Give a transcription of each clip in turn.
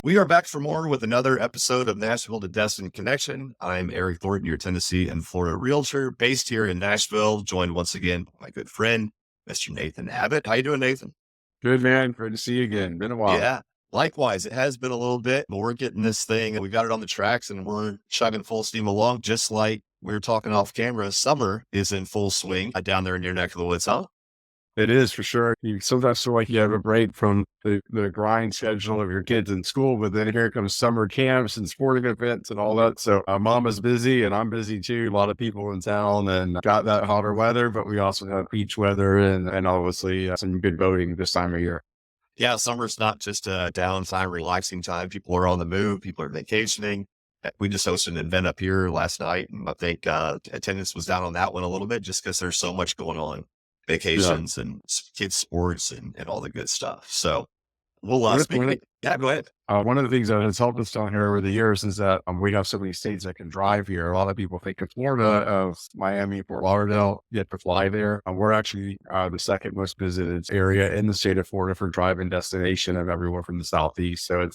We are back for more with another episode of Nashville to Destin Connection. I'm Eric Thornton, your Tennessee and Florida realtor based here in Nashville, joined once again by my good friend, Mr. Nathan Abbott. How you doing, Nathan? Good, man. Great to see you again. Been a while. Yeah, likewise. It has been a little bit, but we're getting this thing. We got it on the tracks and we're chugging full steam along, just like we were talking off camera. Summer is in full swing down there in your neck of the woods, huh? It is for sure. You sometimes feel like you have a break from the grind schedule of your kids in school, but then here comes summer camps and sporting events and all that. So mama's busy and I'm busy too. A lot of people in town and got that hotter weather, but we also have beach weather and obviously some good boating this time of year. Yeah, summer's not just a downtime, relaxing time. People are on the move. People are vacationing. We just hosted an event up here last night, and I think attendance was down on that one a little bit just because there's so much going on, Yeah. vacations and kids sports and all the good stuff. So we'll One of, speak. one of Yeah, go ahead. one of the things that has helped us down here over the years is that we have so many states that can drive here. A lot of people think of Florida, of Miami, Fort Lauderdale, yet to fly there. We're actually the second most visited area in the state of Florida for driving destination of everywhere from the Southeast. So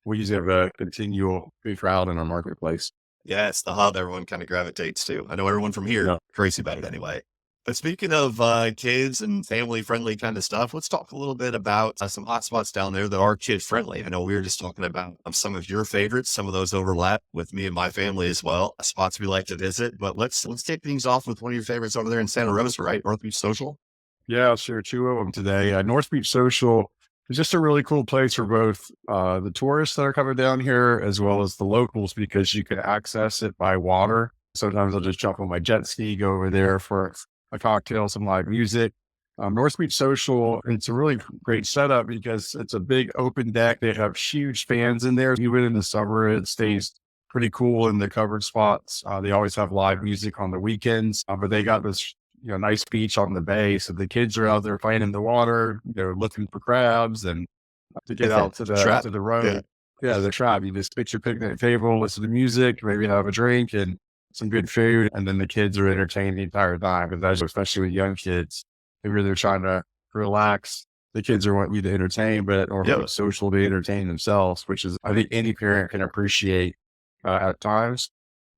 we usually have a continual big crowd in our marketplace. Yeah, it's the hub everyone kind of gravitates to. I know everyone from here Yeah. crazy about it anyway. But speaking of kids and family friendly kind of stuff, let's talk a little bit about some hotspots down there that are kid friendly. I know we were just talking about some of your favorites. Some of those overlap with me and my family as well. Spots we like to visit. But let's take things off with one of your favorites over there in Santa Rosa, right? North Beach Social. Yeah, I'll share two of them today. North Beach Social is just a really cool place for both the tourists that are coming down here as well as the locals because you can access it by water. Sometimes I'll just jump on my jet ski, go over there for a cocktail, some live music. North Beach Social, it's a really great setup because it's a big open deck. They have huge fans in there. Even in the summer, it stays pretty cool in the covered spots. They always have live music on the weekends, but they got this nice beach on the bay. So the kids are out there playing in the water, looking for crabs and to get out to Trap. the Yeah. road. Yeah, the trap. You just pitch your picnic table, listen to music, maybe have a drink and some good food. And then the kids are entertained the entire time. Because that's especially with young kids, they're either trying to relax. The kids are wanting you to entertain, but or Yeah. social to entertain themselves, which is I think any parent can appreciate at times.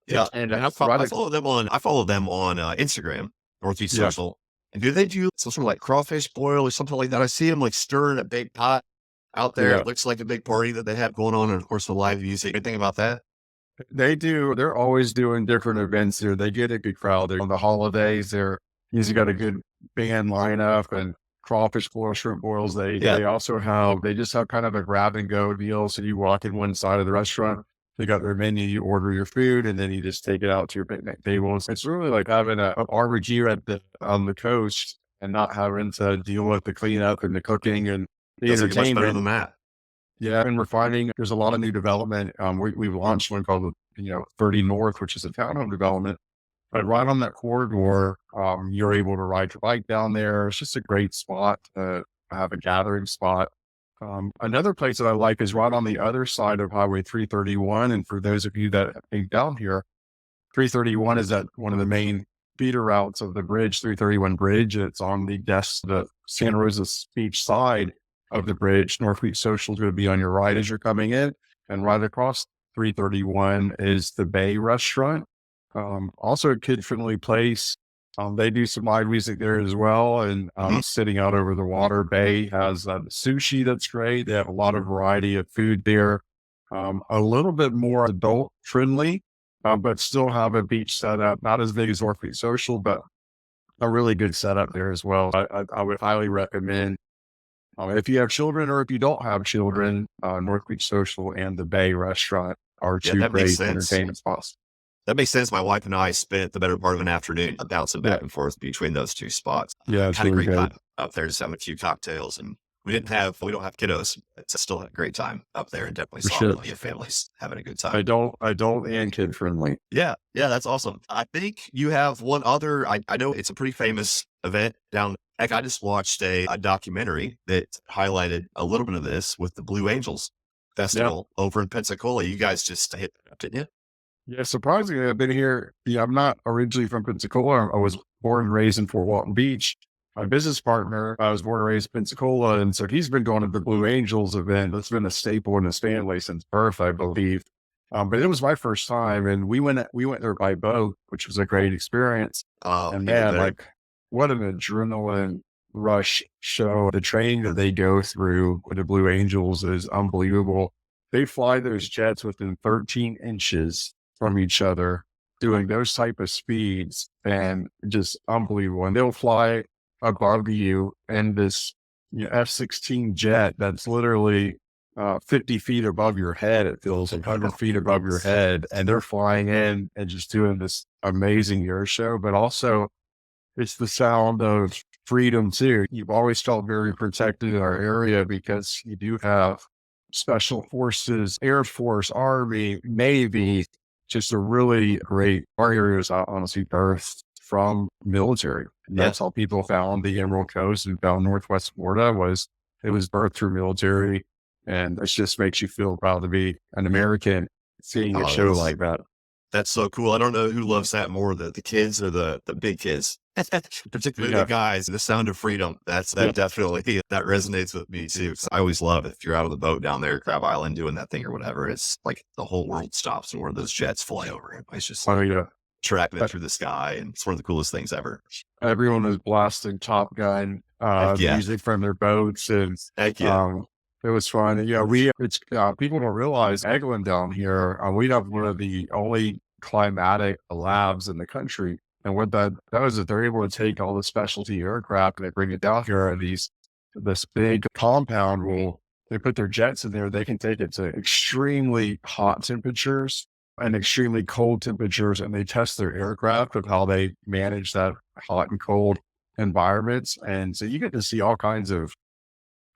Yeah. And And I follow them on Instagram, North Beach yeah, Social. And do they do some sort of like crawfish boil or something like that? I see them like stirring a big pot out there. yeah. It looks like a big party that they have going on. And of course, the live music. Anything about that? They do. They're always doing different events there. They get a good crowd there on the holidays. They're usually got a good band lineup and crawfish boil, shrimp boils. Yeah. They just have kind of a grab and go deal. So you walk in one side of the restaurant, they got their menu, you order your food, and then you just take it out to your picnic table. It's really like having a barbecue on the coast and not having to deal with the cleanup and the cooking and the Doesn't get much better than entertainment. that. Yeah, and we're finding there's a lot of new development. We've launched one called, 30 North, which is a townhome development. But right on that corridor, you're able to ride your bike down there. It's just a great spot to have a gathering spot. Another place that I like is right on the other side of Highway 331. And for those of you that have been down here, 331 is at one of the main feeder routes of the bridge, 331 bridge. It's on the Santa Rosa Beach side of the bridge. North Beach Social is going to be on your right as you're coming in. And right across 331 is the Bay Restaurant. Also a kid-friendly place. They do some live music there as well. And Mhm. sitting out over the water, Bay has sushi that's great. They have a lot of variety of food there. A little bit more adult friendly, but still have a beach setup. Not as big as North Beach Social, but a really good setup there as well. I would highly recommend if you have children or if you don't have children, North Beach Social and the Bay Restaurant are Yeah, two that makes great sense. entertainment spots. That makes sense. My wife and I spent the better part of an afternoon bouncing Yeah, back and forth between those two spots. yeah, it's Had a really great good. time up there, just having a few cocktails, and we don't have kiddos. It's still had a great time up there, and definitely For saw sure. plenty of families having a good time. Adult and kid friendly. Yeah, yeah, that's awesome. I think you have one other. I know it's a pretty famous event down. Heck, I just watched a documentary that highlighted a little bit of this with the Blue Angels Yeah. Festival over in Pensacola. You guys just hit that up, didn't you? Yeah. Surprisingly, I've been here. Yeah. I'm not originally from Pensacola. I was born and raised in Fort Walton Beach. my business partner, I was born and raised in Pensacola. And so he's been going to the Blue Angels event. That's been a staple in his family since birth, I believe. But it was my first time, and we went there by boat, which was a great experience. Oh, And even man, better. like what an adrenaline rush show. The training that they go through with the Blue Angels is unbelievable. They fly those jets within 13 inches from each other, doing those type of speeds, and just unbelievable. And they'll fly above you in this F-16 jet that's literally 50 feet above your head. It feels like 100 feet above your head. And they're flying in and just doing this amazing air show. But also, it's the sound of freedom too. You've always felt very protected in our area because you do have special forces, Air Force, Army, Navy, just a really great, our area is honestly birthed from military. And Yeah. that's how people found the Emerald Coast and found Northwest Florida it was birthed through military. And it just makes you feel proud to be an American seeing a Oh, show like that. that's so cool. I don't know who loves that more, the kids or the big kids, particularly the Yeah. guys. The sound of freedom. Yeah. That definitely that resonates with me too. 'Cause I always love if you're out of the boat down there, Crab Island, doing that thing or whatever. It's like the whole world stops and where those jets fly over. It's just Oh, like yeah. tracking it through the sky, and it's one of the coolest things ever. Everyone was blasting Top Gun Heck yeah, music from their boats, and heck yeah. um, it was fun. And, it's people don't realize Eglin down here. We have one of the only climatic labs in the country, and what that does is they're able to take all the specialty aircraft and they bring it down here, and this big compound will they put their jets in there. They can take it to extremely hot temperatures and extremely cold temperatures, and they test their aircraft of how they manage that hot and cold environments. And so you get to see all kinds of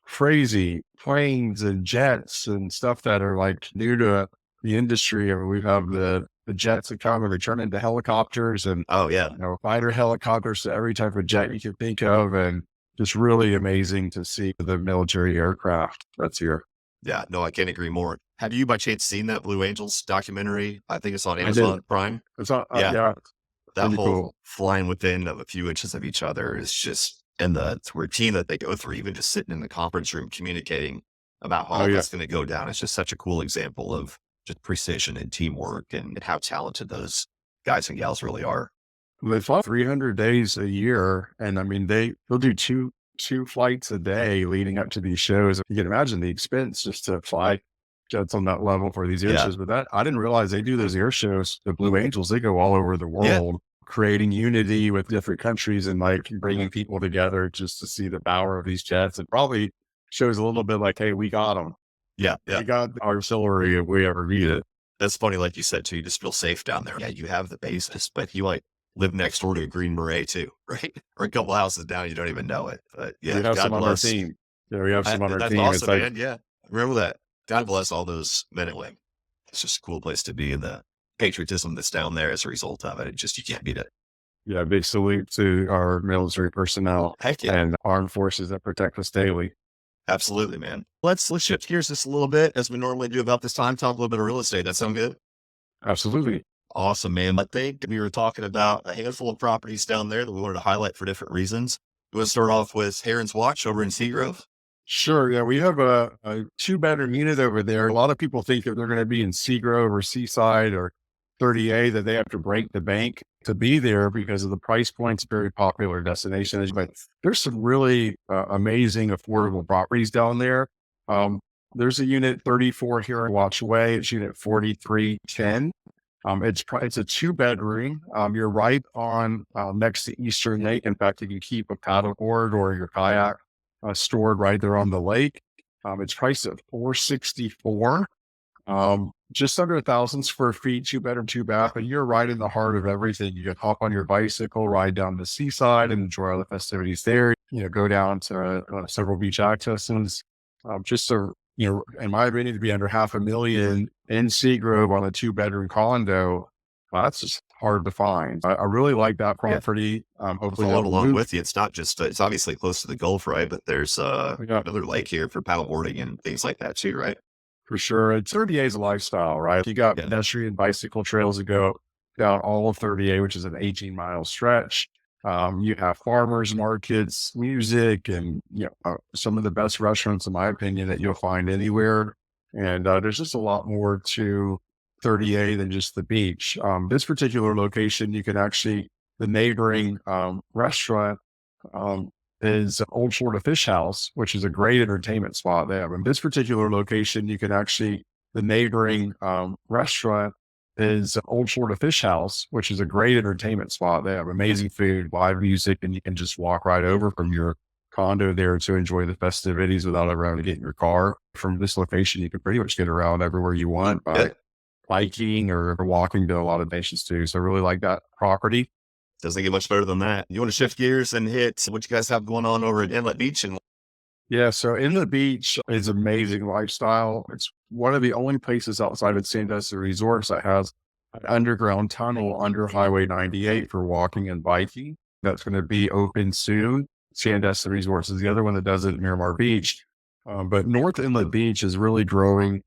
crazy planes and jets and stuff that are like new to the industry. I mean, we have the jets that come and they turn into helicopters and Oh yeah, fighter helicopters to every type of jet you can think of, and just really amazing to see the military aircraft that's here. yeah. No, I can't agree more. Have you by chance seen that Blue Angels documentary? I think it's on I did. Amazon Prime. It's not, Yeah, yeah, that pretty whole cool. flying within of a few inches of each other is just, and the routine that they go through, even just sitting in the conference room communicating about how Oh all yeah. that's going to go down. It's just such a cool example of just precision and teamwork and how talented those guys and gals really are. They fly 300 days a year, and I mean they'll do two flights a day leading up to these shows. You can imagine the expense just to fly jets on that level for these air Yeah. shows. But that I didn't realize they do those air shows. The Blue Angels, they go all over the Yeah. world, creating unity with different countries and like bringing people together just to see the power of these jets. It probably shows a little bit like, hey, we got them. Yeah. Yeah. We got our artillery if we ever need it. That's funny. Like you said, too, you just feel safe down there. Yeah. You have the basis, but you like live next door to a Green Beret too, right? Or a couple houses down. You don't even know it. But yeah, We have God some on our bless. team. Yeah, we have some on our That's team. It's awesome, like, man. Yeah. Remember that. God bless all those men and women. It's just a cool place to be, and the patriotism that's down there as a result of it. It just, you can't beat it. yeah, big salute to our military personnel Heck yeah. and armed forces that protect us daily. Absolutely, man. Let's shift gears just a little bit as we normally do about this time. Talk a little bit of real estate. That sound good? Absolutely. Awesome, man. I think we were talking about a handful of properties down there that we wanted to highlight for different reasons. You want to start off with Heron's Watch over in Seagrove? Sure. Yeah, we have a two-bedroom unit over there. A lot of people think that they're going to be in Seagrove or Seaside or 30A, that they have to break the bank to be there because of the price points. Very popular destination. But there's some really amazing affordable properties down there. There's a unit 34 here in Watch Way. It's unit 4310. It's a two-bedroom. You're right on next to Eastern Lake. In fact, you can keep a paddleboard or your kayak stored right there on the lake. It's priced at 464. Just under 1,000 square feet, two bedroom, two bath, and you're right in the heart of everything. You can hop on your bicycle, ride down the seaside and enjoy all the festivities there. Go down to several beach accesses. In my opinion, to be under $500,000 in Seagrove on a two bedroom condo, that's just hard to find. I really like that Yeah. property. Hopefully Followed that will along move. with you. It's not just, it's obviously close to the Gulf, right? But there's Yeah, another lake here for paddleboarding and things like that too, right? for sure. It's 30A is a lifestyle, right? You got Yeah. pedestrian bicycle trails that go down all of 30A, which is an 18-mile stretch. You have farmers markets, music, and some of the best restaurants, in my opinion, that you'll find anywhere. And there's just a lot more to 30A than just the beach. This particular location, you can actually the neighboring restaurant um, is Old Florida Fish House, which is a great entertainment spot. They have in this particular location, you can actually the neighboring restaurant is Old Florida Fish House, which is a great entertainment spot. They have amazing food, live music, and you can just walk right over from your condo there to enjoy the festivities without ever having to get in your car. From this location, you can pretty much get around everywhere you want by biking or walking to a lot of nations too. So I really like that property. Doesn't get much better than that. You want to shift gears and hit what you guys have going on over at Inlet Beach? And Yeah, so Inlet Beach is amazing lifestyle. It's one of the only places outside of Sandusky Resorts that has an underground tunnel under Highway 98 for walking and biking. That's going to be open soon. Sandusky Resorts is the other one that does it at Miramar Beach. But North Inlet Beach is really growing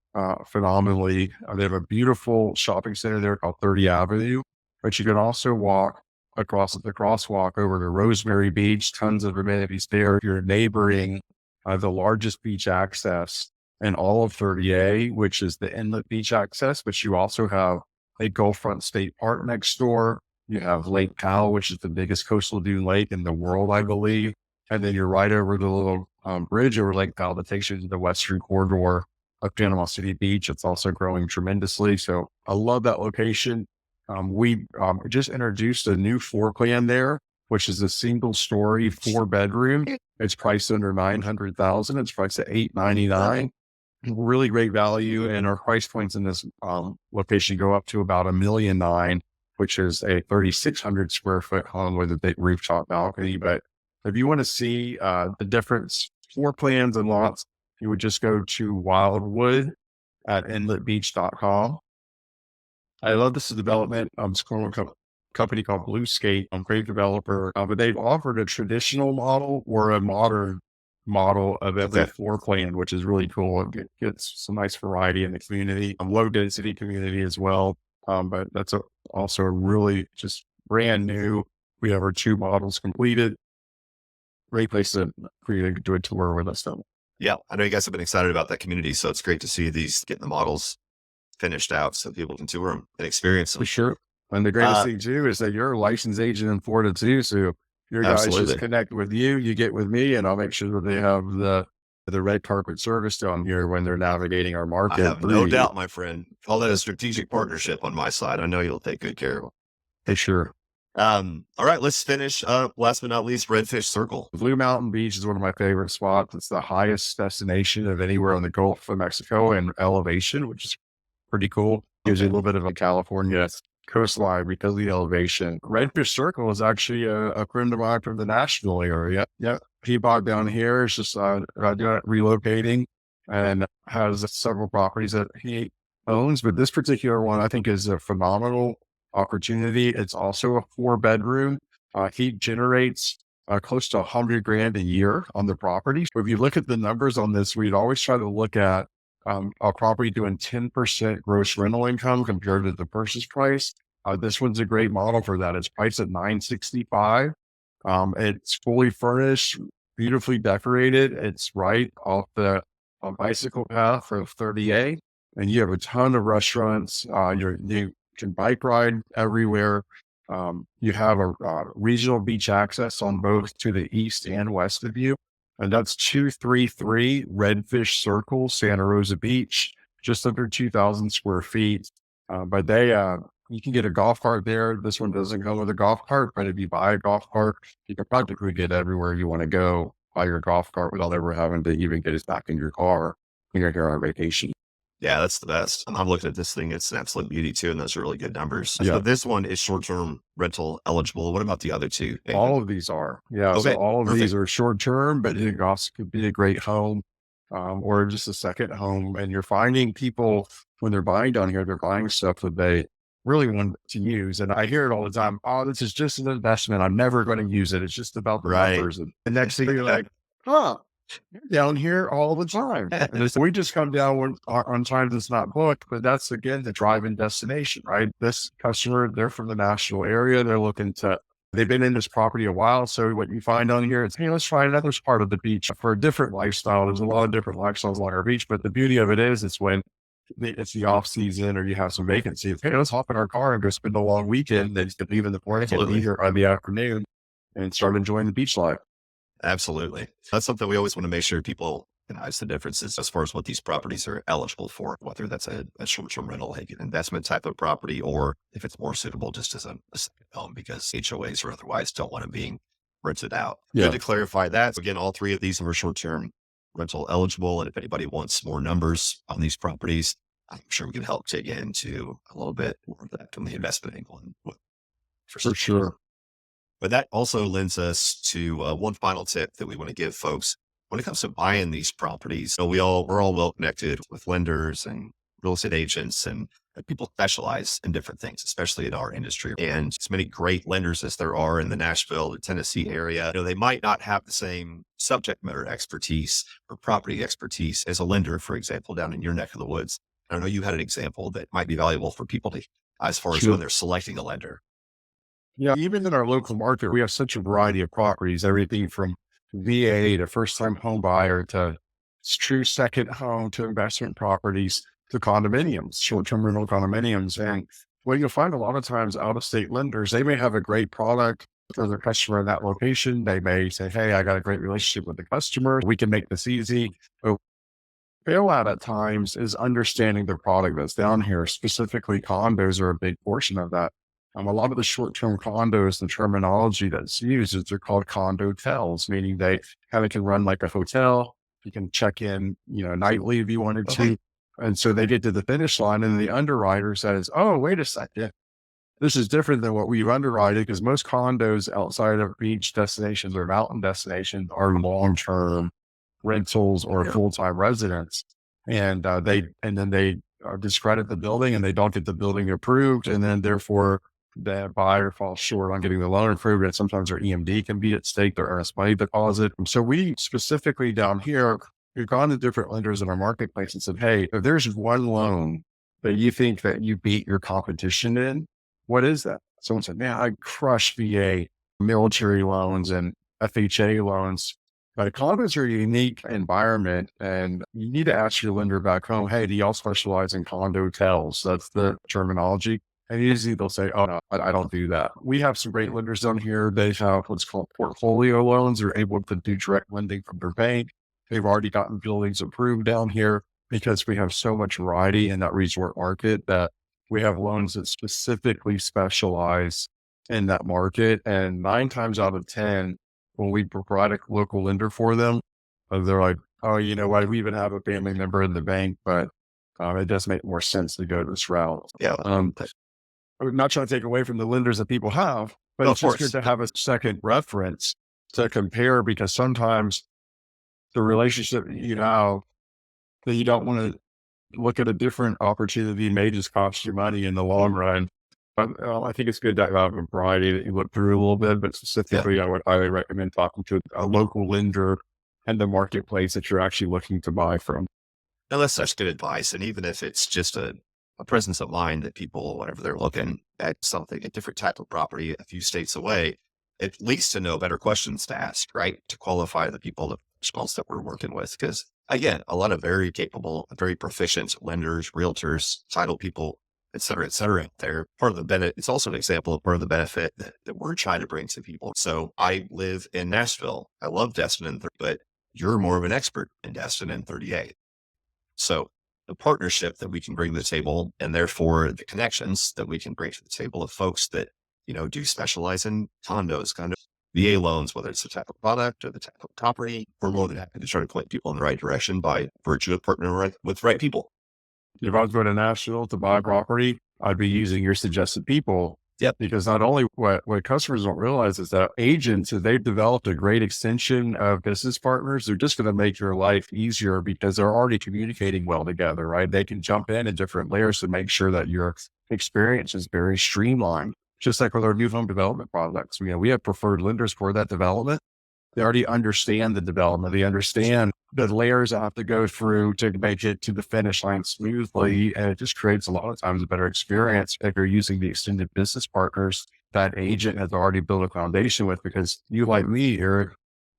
phenomenally. They have a beautiful shopping center there called 30 Avenue, but you can also walk across the crosswalk over to Rosemary Beach. Tons of amenities there. You're neighboring the largest beach access in all of 30A, which is the Inlet Beach access, but you also have a Gulfront State Park next door. You have Lake Powell, which is the biggest coastal dune lake in the world, I believe. And then you're right over the little bridge over Lake Powell that takes you to the western corridor of Panama City Beach. It's also growing tremendously. So I love that location. We just introduced a new floor plan there, which is a single story, 4-bedroom. It's priced under $900,000. It's priced at $899. Really great value. And our price points in this location go up to about $1.9 million, which is a 3,600 square foot home with a big rooftop balcony. But if you want to see the different floor plans and lots, you would just go to Wildwood at inletbeach.com. I love this development. It's a company called Bluescape. I'm a great developer, but they've offered a traditional model or a modern model of every floor plan, which is really cool. It gets some nice variety in the community, low density community as well. But that's also a really just brand new. We have our 2 models completed. Great place for you to do a tour with us. Though. Yeah, I know you guys have been excited about that community, so it's great to see these getting the models finished out so people can tour them and experience them. For sure. And the greatest thing too is that you're a licensed agent in Florida too. So your guys just connect with you, you get with me, and I'll make sure that they have the red carpet service down here when they're navigating our market. I have no doubt, my friend. Call that a strategic partnership on my side. I know you'll take good care of them. Hey, sure. All right, let's finish up. Last but not least, Redfish Circle. Blue Mountain Beach is one of my favorite spots. It's the highest destination of anywhere on the Gulf of Mexico in elevation, which is pretty cool. Gives you a little bit of a California coastline because of the elevation. Redfish Circle is actually a friend of mine from the Nashville area. Yeah. He bought down here. It's just relocating and has several properties that he owns. But this particular one, I think, is a phenomenal opportunity. It's also a 4-bedroom. He generates close to $100,000 a year on the property. So if you look at the numbers on this, we'd always try to look at a property doing 10% gross rental income compared to the purchase price. This one's a great model for that. It's priced at $965. It's fully furnished, beautifully decorated. It's right off the bicycle path for 30A, and you have a ton of restaurants. You can bike ride everywhere. You have a regional beach access on both to the east and west of you. And that's 233 Redfish Circle, Santa Rosa Beach, just under 2,000 square feet. But you can get a golf cart there. This one doesn't come with a golf cart, but if you buy a golf cart, you can practically get everywhere you want to go by your golf cart without ever having to even get it back in your car when you're here on vacation. Yeah, that's the best. I'm looking at this thing. It's an absolute beauty too. And those are really good numbers. Yeah. So this one is short-term rental eligible. What about the other 2? All of these are. Yeah. Okay. So all of these are short-term, but it also could be a great home or just a second home. And you're finding people when they're buying down here, they're buying stuff that they really want to use. And I hear it all the time. Oh, this is just an investment. I'm never going to use it. It's just about the numbers. And the next thing you're like, you're down here all the time. And we just come down on times it's not booked, but that's again the drive-in destination, right? This customer, they're from the Nashville area. They're looking to They've been in this property a while. So what you find on here is, hey, let's try another part of the beach for a different lifestyle. There's a lot of different lifestyles along our beach, but the beauty of it is it's when it's the off season or you have some vacancy. Hey, let's hop in our car and go spend a long weekend. Then you can leave in the morning and be here on the afternoon and start enjoying the beach life. Absolutely. That's something we always want to make sure people recognize the differences as far as what these properties are eligible for, whether that's a short-term rental, like an investment type of property, or if it's more suitable just as a second home because HOAs or otherwise don't want it being rented out. Yeah. Good to clarify that. Again, all three of these are short-term rental eligible. And if anybody wants more numbers on these properties, I'm sure we can help dig into a little bit more of that from the investment angle. And For sure. but that also lends us to one final tip that we want to give folks when it comes to buying these properties. So we're all well connected with lenders and real estate agents, and people specialize in different things, especially in our industry. And as many great lenders as there are in the Nashville, the Tennessee area, they might not have the same subject matter expertise or property expertise as a lender, for example, down in your neck of the woods. I know you had an example that might be valuable for people to, as far as when they're selecting a lender. Yeah, even in our local market, we have such a variety of properties, everything from VA to first time home buyer to true second home to investment properties to condominiums, short term rental condominiums. And what you'll find a lot of times out of state lenders, they may have a great product for their customer in that location. They may say, hey, I got a great relationship with the customer. We can make this easy. But bailout at times is understanding the product that's down here. Specifically, condos are a big portion of that. A lot of the short-term condos, the terminology that's used is they're called condo tels, meaning they kind of can run like a hotel. You can check in, nightly if you wanted to. And so they get to the finish line and the underwriter says, oh, wait a second. This is different than what we've underwritten because most condos outside of beach destinations or mountain destinations are long-term rentals or full-time residents. And then they discredit the building and they don't get the building approved. And then therefore the buyer falls short on getting the loan approved. And sometimes their EMD can be at stake, their earnest money deposit. And so we specifically down here, we've gone to different lenders in our marketplace and said, hey, if there's one loan that you think that you beat your competition in, what is that? Someone said, man, I crush VA military loans and FHA loans. But condos are a unique environment and you need to ask your lender back home, hey, do y'all specialize in condo tels? That's the terminology. And usually they'll say, oh, no, I don't do that. We have some great lenders down here. They have what's called portfolio loans. They're able to do direct lending from their bank. They've already gotten buildings approved down here because we have so much variety in that resort market that we have loans that specifically specialize in that market. And 9 times out of 10, when we provide a local lender for them, they're like, oh, you know what? We even have a family member in the bank, but it does make more sense to go this route. Yeah. I'm not trying to take away from the lenders that people have, but it's just good to have a second reference to compare because sometimes the relationship you have that you don't want to look at a different opportunity may just cost you money in the long run. But I think it's good to have a variety that you look through a little bit, but specifically, I would highly recommend talking to a local lender and the marketplace that you're actually looking to buy from. Now, that's such good advice. And even if it's just a presence of mind that people, whenever they're looking at something, a different type of property a few states away, at least to know better questions to ask, right? To qualify the people, the professionals that we're working with. Because again, a lot of very capable, very proficient lenders, realtors, title people, et cetera, they're part of the benefit. It's also an example of part of the benefit that we're trying to bring to people. So I live in Nashville. I love Destin and 30, but you're more of an expert in Destin and 38. So the partnership that we can bring to the table and therefore the connections that we can bring to the table of folks that, do specialize in condos, kind of VA loans, whether it's the type of product or the type of property, we're more than happy to try to point people in the right direction by virtue of partnering with the right people. If I was going to Nashville to buy property, I'd be using your suggested people. Yep. Because not only what customers don't realize is that agents, if they've developed a great extension of business partners, they're just going to make your life easier because they're already communicating well together, right? They can jump in different layers to make sure that your experience is very streamlined. Just like with our new home development products, we have preferred lenders for that development. They already understand the development. They understand the layers I have to go through to make it to the finish line smoothly. And it just creates a lot of times a better experience if you're using the extended business partners that agent has already built a foundation with, because you, like me, Eric,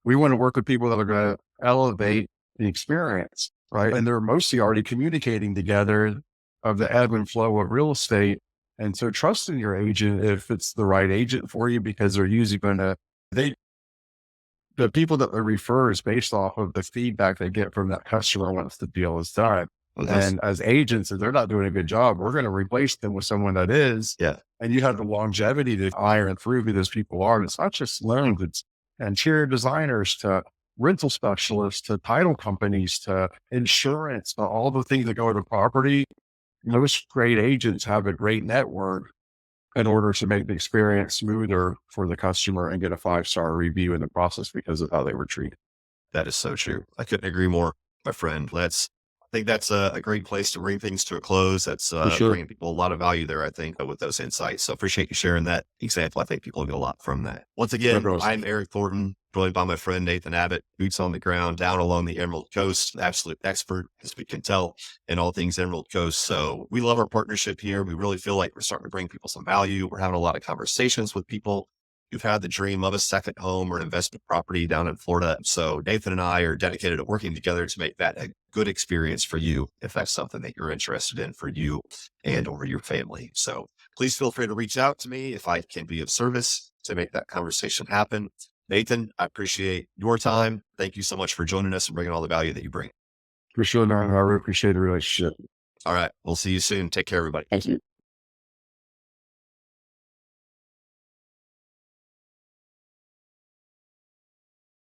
we want to work with people that are going to elevate the experience, right? And they're mostly already communicating together of the ebb and flow of real estate. And so trusting your agent, if it's the right agent for you, because they're usually going to, the people that they refer is based off of the feedback they get from that customer once the deal is done. Well, And as agents, if they're not doing a good job, we're going to replace them with someone that is. yeah, And you have the longevity to iron through who those people are. And it's not just loans, it's interior designers to rental specialists to title companies to insurance to all the things that go into property. Most great agents have a great network in order to make the experience smoother for the customer and get a 5-star review in the process because of how they were treated. that is so true. I couldn't agree more, my friend. I think that's a great place to bring things to a close. That's For sure. bringing people a lot of value there, I think, with those insights. So appreciate you sharing that example. I think people will get a lot from that. Once again, Likewise. I'm Erik Thornton, joined by my friend Nathan Abbott, boots on the ground down along the Emerald Coast, absolute expert, as we can tell, in all things Emerald Coast. So we love our partnership here. We really feel like we're starting to bring people some value. We're having a lot of conversations with people who've had the dream of a second home or an investment property down in Florida. So Nathan and I are dedicated to working together to make that a good experience for you, if that's something that you're interested in for you and or your family. So please feel free to reach out to me if I can be of service to make that conversation happen. Nathan, I appreciate your time. Thank you so much for joining us and bringing all the value that you bring. For sure, man. I really appreciate the relationship. All right. We'll see you soon. Take care, everybody. Thank you.